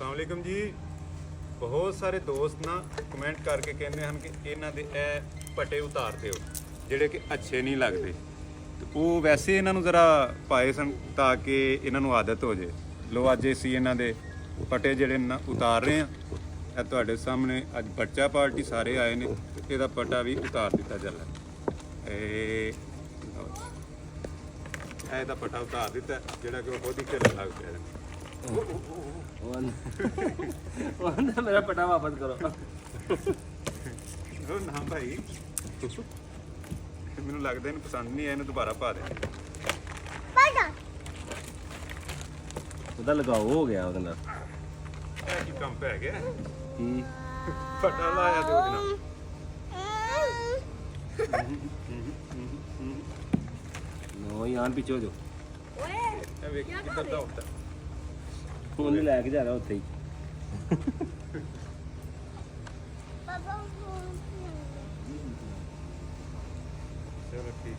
अस्सलाम वालेकुम जी। ਬਹੁਤ ਸਾਰੇ ਦੋਸਤ ਨਾ ਕਮੈਂਟ ਕਰਕੇ ਕਹਿੰਦੇ ਹਨ ਕਿ ਇਹਨਾਂ ਦੇ ਇਹ ਪਟੇ ਉਤਾਰ ਦਿਓ ਜਿਹੜੇ ਕਿ ਅੱਛੇ ਨਹੀਂ ਲੱਗਦੇ, ਤੇ ਉਹ ਵੈਸੇ ਇਹਨਾਂ ਨੂੰ ਜ਼ਰਾ ਪਾਏ ਸਨ ਤਾਂ ਕਿ ਇਹਨਾਂ ਨੂੰ ਆਦਤ ਹੋ ਜੇ। ਲੋ ਅੱਜ ਅਸੀਂ ਇਹਨਾਂ ਦੇ ਪਟੇ ਜਿਹੜੇ ਨਾ ਉਤਾਰ ਰਹੇ ਹਾਂ। ਇਹ ਤੁਹਾਡੇ ਸਾਹਮਣੇ ਅੱਜ ਬੱਚਾ ਪਾਰਟੀ ਸਾਰੇ ਆਏ ਨੇ ਤੇ ਇਹਦਾ ਪਟਾ ਵੀ ਉਤਾਰ ਦਿੱਤਾ ਜਾਂਦਾ। ਇਹਦਾ ਪਟਾ ਉਤਾਰ ਦਿੱਤਾ ਜਿਹੜਾ ਕਿ ਉਹ ਬਹੁਤ ਹੀ ਖੇਲਣ ਲੱਗ ਪਿਆ। मेरा पटा वापस करो। ਉਹ ਨਾ ਭਾਈ, ਮੈਨੂੰ ਲੱਗਦਾ ਇਹਨੂੰ ਪਸੰਦ ਨਹੀਂ ਆਇਆ, ਇਹਨੂੰ ਦੁਬਾਰਾ ਪਾ ਦੇ। ਉਹਦਾ ਲਗਾਓ ਹੋ ਗਿਆ ਉਹਦੇ ਨਾਲ। ਇਹ ਕੀ ਕੰਮ ਪੈ ਗਿਆ? ਕੀ ਪਟਾ ਲਾਇਆ ਤੇ ਉਹਦੇ ਨਾਲ ਨੋ ਯਾਨ ਪਿੱਛੇ ਹੋ ਜਾ। ਇਹ ਵੇਖ ਕਿੱਧਰ ਦਾ ਹੁੰਦਾ। ਉਹਨੇ ਲੈ ਕੇ ਜਾ ਰਿਹਾ ਉੱਥੇ ਹੀ। ਚਲੋ ਠੀਕ।